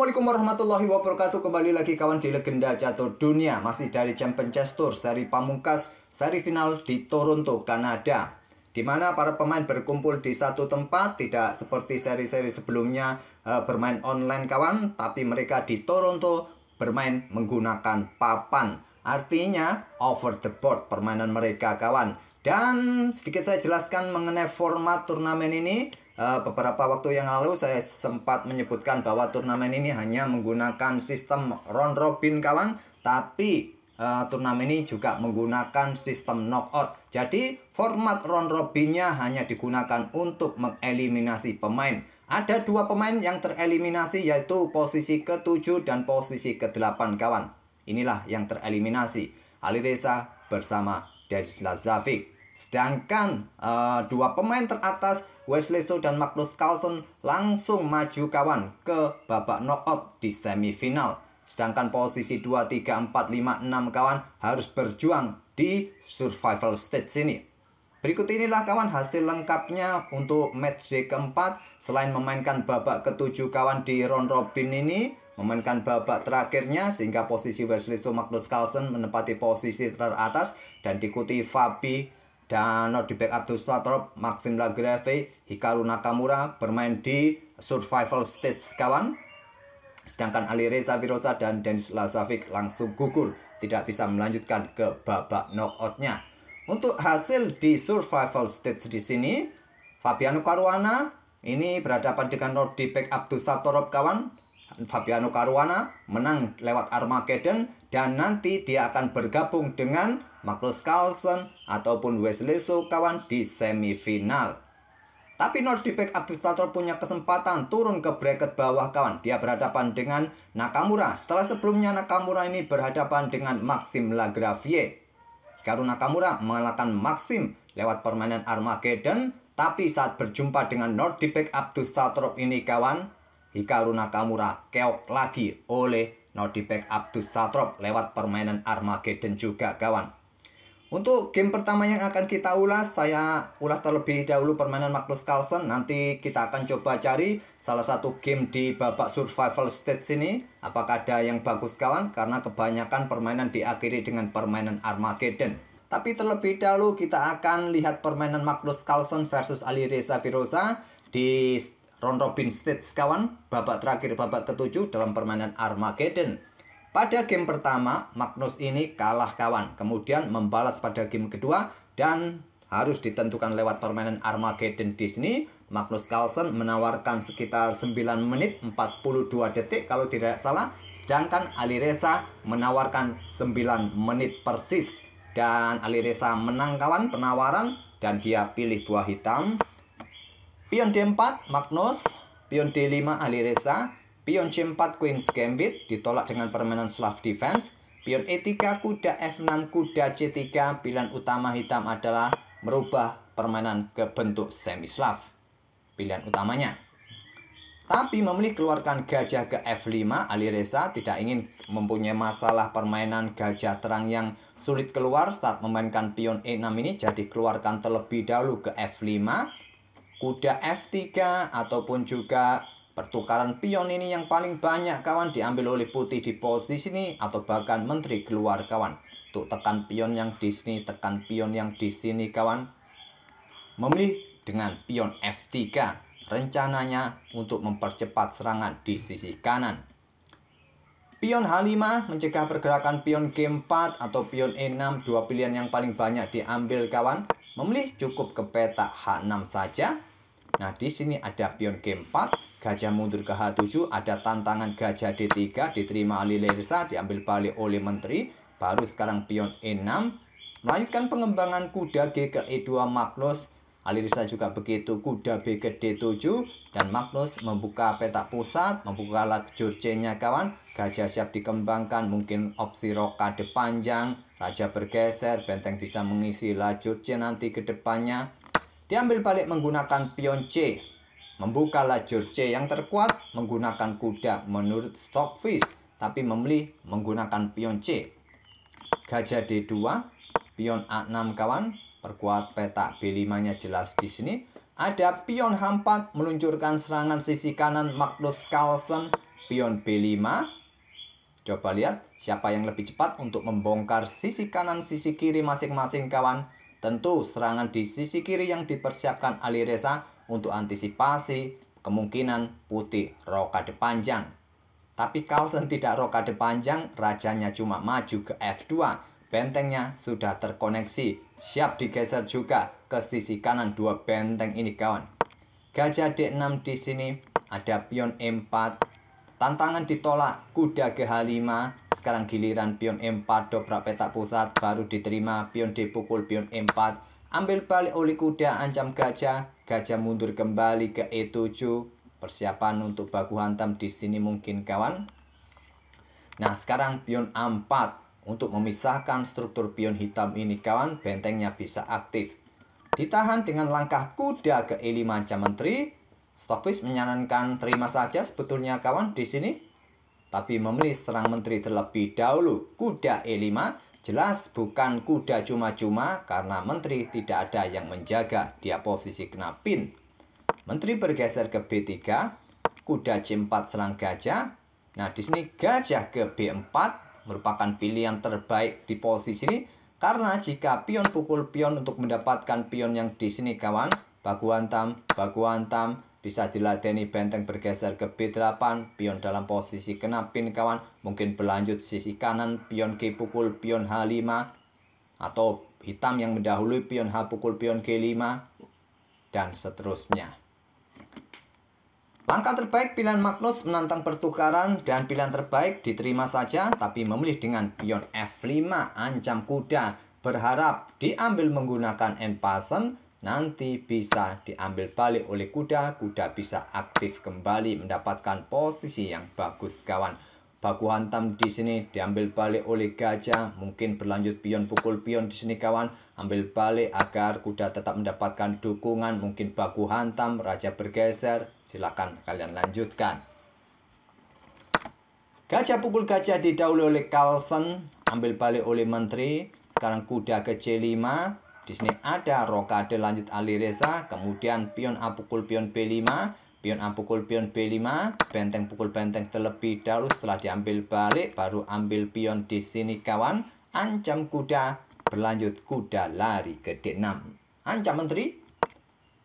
Assalamualaikum warahmatullahi wabarakatuh. Kembali lagi kawan di Legenda Catur Dunia. Masih dari Champions Tour seri pamungkas, seri final di Toronto, Kanada, di mana para pemain berkumpul di satu tempat. Tidak seperti seri-seri sebelumnya bermain online kawan, tapi mereka di Toronto bermain menggunakan papan. Artinya over the board permainan mereka kawan. Dan sedikit saya jelaskan mengenai format turnamen ini. Beberapa waktu yang lalu saya sempat menyebutkan bahwa turnamen ini hanya menggunakan sistem round robin kawan, tapi turnamen ini juga menggunakan sistem knockout. Jadi format round robinnya hanya digunakan untuk mengeliminasi pemain. Ada dua pemain yang tereliminasi, yaitu posisi ke-7 dan posisi ke-8 kawan. Inilah yang tereliminasi, Alireza bersama Denis Lazovic. Sedangkan dua pemain teratas, Wesley So dan Magnus Carlsen, langsung maju kawan ke babak knockout di semifinal. Sedangkan posisi 2, 3, 4, 5, 6 kawan harus berjuang di survival stage ini. Berikut inilah kawan hasil lengkapnya untuk match day keempat. Selain memainkan babak ke-7 kawan di round robin ini, memainkan babak terakhirnya sehingga posisi Wesley So Magnus Carlsen menempati posisi teratas dan diikuti Fabi dan di backup Satrop, Maxim Lagrave, Hikaru Nakamura bermain di survival stage kawan. Sedangkan Alireza Firoza dan Denis Lazovic langsung gugur, tidak bisa melanjutkan ke babak knockoutnya. Untuk hasil di survival stage di sini, Fabiano Caruana ini berhadapan dengan Nordi backup Satrop kawan. Fabiano Caruana menang lewat Armageddon dan nanti dia akan bergabung dengan Magnus Carlsen ataupun Wesley So kawan di semifinal. Tapi Nordi backup Satrop punya kesempatan turun ke bracket bawah kawan. Dia berhadapan dengan Nakamura. Setelah sebelumnya Nakamura ini berhadapan dengan Maxim Lagrave. Hikaru Nakamura mengalahkan Maxim lewat permainan Armageddon. Tapi saat berjumpa dengan Nordi backup Satrop ini kawan, Hikaru Nakamura keok lagi oleh Nordi backup Satrop lewat permainan Armageddon juga kawan. Untuk game pertama yang akan kita ulas, saya ulas terlebih dahulu permainan Magnus Carlsen. Nanti kita akan coba cari salah satu game di babak survival stage ini, apakah ada yang bagus kawan, karena kebanyakan permainan diakhiri dengan permainan Armageddon. Tapi terlebih dahulu kita akan lihat permainan Magnus Carlsen versus Alireza Firoza di round robin stage kawan, babak terakhir babak ke-7 dalam permainan Armageddon. Pada game pertama, Magnus ini kalah kawan, kemudian membalas pada game kedua dan harus ditentukan lewat permainan Armageddon di sini. Magnus Carlsen menawarkan sekitar 9 menit 42 detik kalau tidak salah, sedangkan Alireza menawarkan 9 menit persis. Dan Alireza menang kawan penawaran dan dia pilih buah hitam. Pion D4 Magnus, pion D5 Alireza, pion C4 Queen's Gambit ditolak dengan permainan Slav Defense. Pion E3 kuda F6 kuda C3. Pilihan utama hitam adalah merubah permainan ke bentuk semi Slav. Pilihan utamanya. Tapi memilih keluarkan gajah ke F5. Alireza tidak ingin mempunyai masalah permainan gajah terang yang sulit keluar saat memainkan pion E6 ini. Jadi keluarkan terlebih dahulu ke F5. Kuda F3 ataupun juga pertukaran pion ini yang paling banyak kawan diambil oleh putih di posisi ini, atau bahkan menteri keluar kawan. Untuk tekan pion yang di sini, tekan pion yang di sini kawan. Memilih dengan pion F3, rencananya untuk mempercepat serangan di sisi kanan. Pion H5 mencegah pergerakan pion G4 atau pion E6, dua pilihan yang paling banyak diambil kawan. Memilih cukup ke petak H6 saja. Nah, di sini ada pion G4, gajah mundur ke H7, ada tantangan gajah D3, diterima Alireza, diambil balik oleh menteri. Baru sekarang pion E6, melanjutkan pengembangan kuda G ke E2 Magnus. Alireza juga begitu, kuda B ke D7, dan Magnus membuka petak pusat, membuka lajur C-nya kawan. Gajah siap dikembangkan, mungkin opsi rokade panjang, raja bergeser, benteng bisa mengisi lajur C nanti ke depannya. Diambil balik menggunakan pion C, membuka lajur C yang terkuat menggunakan kuda menurut Stockfish, tapi memilih menggunakan pion C. Gajah D2, pion A6 kawan, perkuat petak B5-nya jelas di sini. Ada pion H4 meluncurkan serangan sisi kanan Magnus Carlsen. pion B5. Coba lihat siapa yang lebih cepat untuk membongkar sisi kanan sisi kiri masing-masing kawan. Tentu serangan di sisi kiri yang dipersiapkan Alireza untuk antisipasi kemungkinan putih rokade panjang. Tapi Carlsen tidak rokade panjang, rajanya cuma maju ke F2. Bentengnya sudah terkoneksi, siap digeser juga ke sisi kanan dua benteng ini kawan. Gajah D6 di sini, ada pion E4. Tantangan ditolak, kuda ke H5. Sekarang giliran pion E4 dobrak petak pusat, baru diterima pion D pukul pion E4. Ambil balik oleh kuda, ancam gajah. Gajah mundur kembali ke E7. Persiapan untuk baku hantam di sini mungkin kawan. Nah, sekarang pion A4 untuk memisahkan struktur pion hitam ini kawan, bentengnya bisa aktif. Ditahan dengan langkah kuda ke E5 ancam menteri. Stockfish menyarankan terima saja sebetulnya kawan di sini. Tapi memilih serang menteri terlebih dahulu. Kuda E5 jelas bukan kuda cuma-cuma karena menteri tidak ada yang menjaga. Dia posisi kena pin. Menteri bergeser ke B3, kuda C4 serang gajah. Nah, di sini gajah ke B4 merupakan pilihan terbaik di posisi ini karena jika pion pukul pion untuk mendapatkan pion yang di sini kawan, baku hantam, bisa diladeni benteng bergeser ke B8, pion dalam posisi kena pin kawan, mungkin berlanjut sisi kanan pion G pukul pion H5 atau hitam yang mendahului pion H pukul pion G5 dan seterusnya. Langkah terbaik pilihan Magnus menantang pertukaran dan pilihan terbaik diterima saja tapi memilih dengan pion F5 ancam kuda berharap diambil menggunakan end pasen nanti bisa diambil balik oleh kuda bisa aktif kembali mendapatkan posisi yang bagus kawan. Baku hantam di sini diambil balik oleh gajah, mungkin berlanjut pion pukul pion di sini kawan, ambil balik agar kuda tetap mendapatkan dukungan, mungkin baku hantam, raja bergeser, silakan kalian lanjutkan. Gajah pukul gajah didahului oleh Carlsen, ambil balik oleh menteri, sekarang kuda ke C5, di sini ada rokade lanjut Alireza, kemudian pion A pukul pion B5, pion A pukul pion B5, benteng pukul benteng terlebih dahulu setelah diambil balik, baru ambil pion di sini kawan. Ancam kuda, berlanjut kuda lari ke D6. Ancam menteri.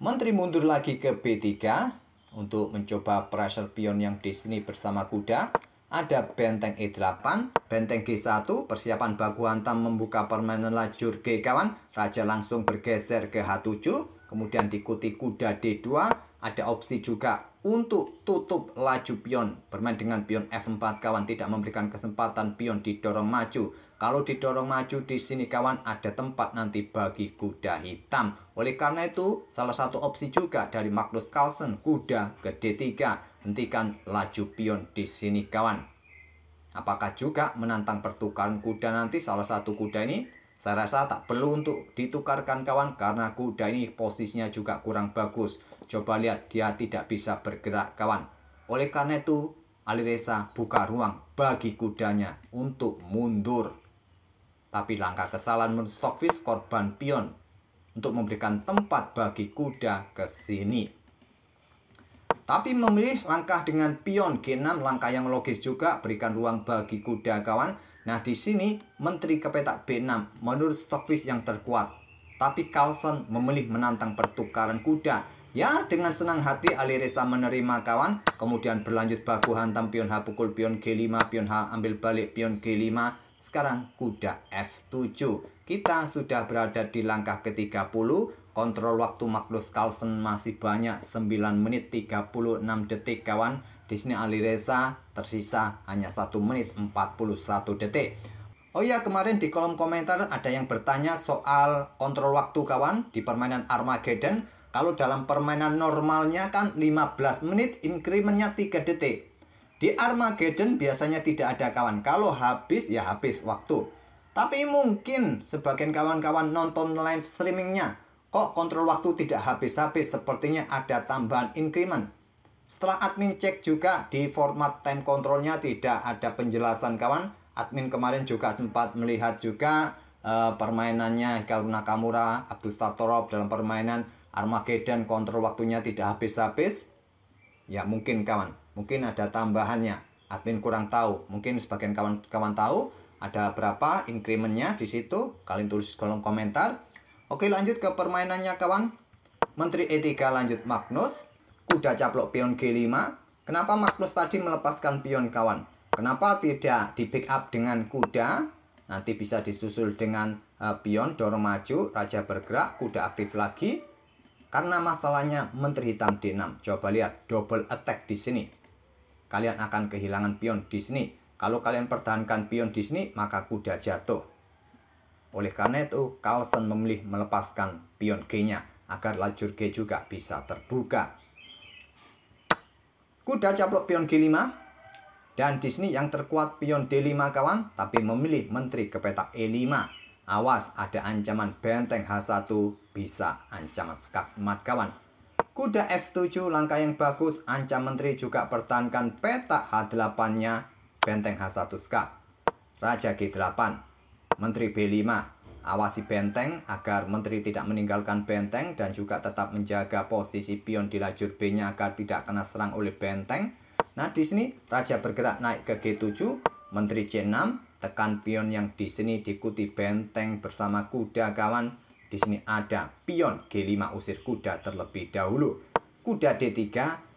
Menteri mundur lagi ke B3 untuk mencoba pressure pion yang di sini bersama kuda. Ada benteng E8, benteng G1, persiapan baku hantam membuka permainan lajur G kawan. Raja langsung bergeser ke H7, kemudian diikuti kuda D2. Ada opsi juga untuk tutup laju pion. Bermain dengan pion F4 kawan, tidak memberikan kesempatan pion didorong maju. Kalau didorong maju di sini kawan, ada tempat nanti bagi kuda hitam. Oleh karena itu, salah satu opsi juga dari Magnus Carlsen, kuda ke D3. Hentikan laju pion di sini kawan. Apakah juga menantang pertukaran kuda nanti salah satu kuda ini? Saya rasa tak perlu untuk ditukarkan kawan karena kuda ini posisinya juga kurang bagus. Coba lihat dia tidak bisa bergerak kawan. Oleh karena itu Alireza buka ruang bagi kudanya untuk mundur. Tapi langkah kesalahan menurut Stockfish korban pion untuk memberikan tempat bagi kuda ke sini. Tapi memilih langkah dengan pion G6 langkah yang logis juga, berikan ruang bagi kuda kawan. Nah, di sini menteri ke petak B6 menurut Stockfish yang terkuat. Tapi Carlsen memilih menantang pertukaran kuda. Ya, dengan senang hati Alireza menerima kawan. Kemudian berlanjut baku hantam pion H pukul pion G5, pion H ambil balik pion G5. Sekarang kuda F7. Kita sudah berada di langkah ke-30. Kontrol waktu Magnus Carlsen masih banyak, 9 menit 36 detik kawan. Di sini Alireza tersisa hanya 1 menit 41 detik. Oh ya, kemarin di kolom komentar ada yang bertanya soal kontrol waktu kawan di permainan Armageddon. Kalau dalam permainan normalnya kan 15 menit, incrementnya 3 detik. Di Armageddon biasanya tidak ada kawan. Kalau habis ya habis waktu. Tapi mungkin sebagian kawan-kawan nonton live streamingnya, kok kontrol waktu tidak habis-habis, sepertinya ada tambahan increment. Setelah admin cek juga di format time controlnya tidak ada penjelasan kawan. Admin kemarin juga sempat melihat juga permainannya Hikaru Nakamura, Abdus Satorov dalam permainan Armageddon kontrol waktunya tidak habis-habis. Ya mungkin kawan, mungkin ada tambahannya. admin kurang tahu. Mungkin sebagian kawan-kawan tahu ada berapa incrementnya di situ. Kalian tulis kolom komentar. Oke, lanjut ke permainannya kawan. Menteri E3 lanjut Magnus. Kuda caplok pion G5. Kenapa Magnus tadi melepaskan pion kawan? Kenapa tidak di backup dengan kuda? Nanti bisa disusul dengan pion dorong maju, raja bergerak, kuda aktif lagi. Karena masalahnya Menteri Hitam D6. Coba lihat double attack di sini. Kalian akan kehilangan pion di sini. Kalau kalian pertahankan pion di sini, maka kuda jatuh. Oleh karena itu, Carlsen memilih melepaskan pion G-nya agar lajur G juga bisa terbuka. Kuda caplok pion G5. Dan di sini yang terkuat pion D5 kawan, tapi memilih menteri ke petak E5. Awas, ada ancaman benteng H1, bisa ancaman skakmat kawan. Kuda F7 langkah yang bagus, ancam menteri juga pertahankan petak H8-nya, benteng H1 skak. Raja G8, menteri B5, awasi benteng agar menteri tidak meninggalkan benteng dan juga tetap menjaga posisi pion di lajur B-nya agar tidak kena serang oleh benteng. Nah, di sini raja bergerak naik ke G7, menteri C6, tekan pion yang di sini diikuti benteng bersama kuda kawan. Di sini ada pion G5 usir kuda terlebih dahulu. Kuda D3,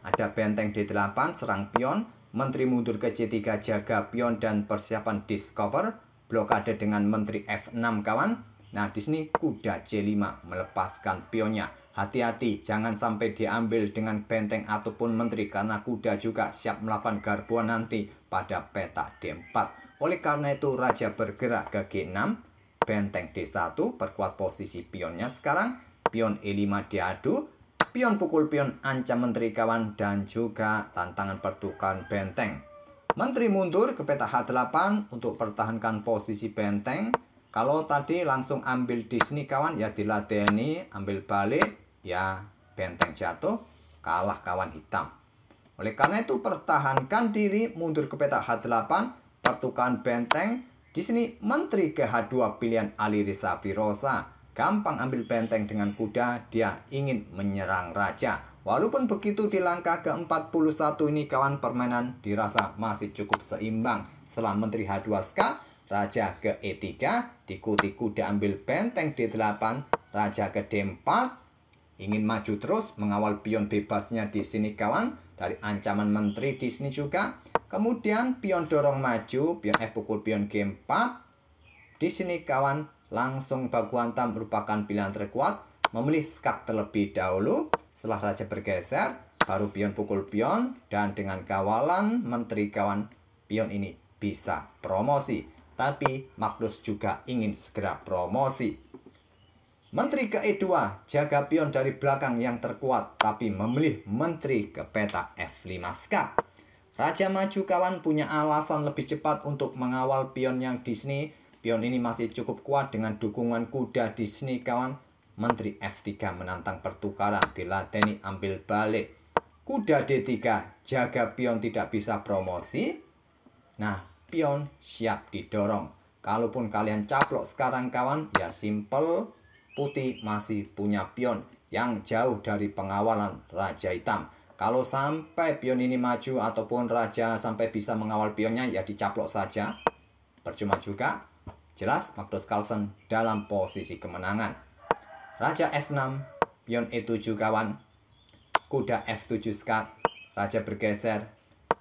ada benteng D8 serang pion. Menteri mundur ke C3 jaga pion dan persiapan discover. Blokade dengan menteri F6 kawan. Nah, di sini kuda C5 melepaskan pionnya. Hati-hati, jangan sampai diambil dengan benteng ataupun menteri karena kuda juga siap melakukan garbuan nanti pada petak D4. Oleh karena itu, raja bergerak ke G6. Benteng D1 perkuat posisi pionnya sekarang. Pion E5 diadu. Pion pukul pion ancam menteri kawan dan juga tantangan pertukaran benteng. Menteri mundur ke petak H8 untuk pertahankan posisi benteng. Kalau tadi langsung ambil di sini kawan ya diladeni, ambil balik ya benteng jatuh, kalah kawan hitam. Oleh karena itu pertahankan diri, mundur ke petak H8, pertukaran benteng. Di sini menteri ke H2 pilihan Alireza Firoza. Gampang ambil benteng dengan kuda, dia ingin menyerang raja. Walaupun begitu di langkah ke-41 ini kawan permainan dirasa masih cukup seimbang. Setelah menteri H2 skak, raja ke E3, diikuti kuda ambil benteng D8, raja ke D4. Ingin maju terus mengawal pion bebasnya di sini kawan. Dari ancaman menteri di sini juga. Kemudian pion dorong maju, pion F pukul pion G4. Di sini kawan langsung baku hantam merupakan pilihan terkuat. Memilih skak terlebih dahulu. Setelah raja bergeser, baru pion pukul pion. Dan dengan kawalan menteri kawan, pion ini bisa promosi. Tapi Magnus juga ingin segera promosi. Menteri ke E2, jaga pion dari belakang yang terkuat. Tapi memilih menteri ke petak F5 skak. Raja maju kawan punya alasan lebih cepat untuk mengawal pion yang di sini. Pion ini masih cukup kuat dengan dukungan kuda di sini kawan. Menteri F3 menantang pertukaran, diladeni ambil balik. Kuda D3 jaga pion tidak bisa promosi. Nah, pion siap didorong. Kalaupun kalian caplok sekarang kawan, ya simple. Putih masih punya pion yang jauh dari pengawalan raja hitam. Kalau sampai pion ini maju ataupun raja sampai bisa mengawal pionnya, ya dicaplok saja. Percuma juga. Jelas Magnus Carlsen dalam posisi kemenangan. Raja F6, pion E7 kawan. Kuda F7 skak, raja bergeser.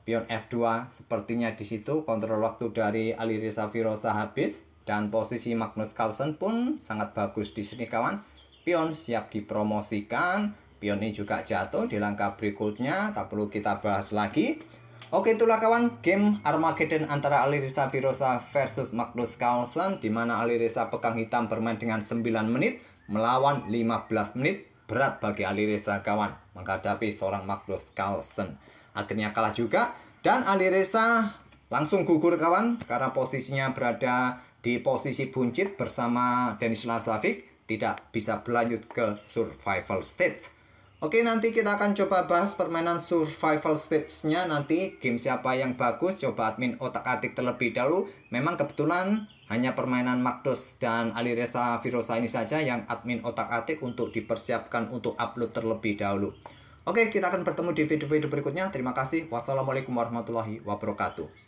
Pion F2, sepertinya di situ kontrol waktu dari Alireza Firoza habis. Dan posisi Magnus Carlsen pun sangat bagus di sini kawan. Pion siap dipromosikan. Pion ini juga jatuh di langkah berikutnya, tak perlu kita bahas lagi. Oke, itulah kawan game Armageddon antara Alireza Firoza versus Magnus Carlsen, di mana Alireza pegang hitam bermain dengan 9 menit melawan 15 menit. Berat bagi Alireza kawan menghadapi seorang Magnus Carlsen. Akhirnya kalah juga dan Alireza langsung gugur kawan karena posisinya berada di posisi buncit bersama Denis Lazovic, tidak bisa berlanjut ke survival stage. Oke, nanti kita akan coba bahas permainan survival stage-nya nanti. Game siapa yang bagus, coba admin otak-atik terlebih dahulu. Memang kebetulan hanya permainan Magnus dan Alireza Firoza ini saja yang admin otak-atik untuk dipersiapkan untuk upload terlebih dahulu. Oke, kita akan bertemu di video-video berikutnya. Terima kasih. Wassalamualaikum warahmatullahi wabarakatuh.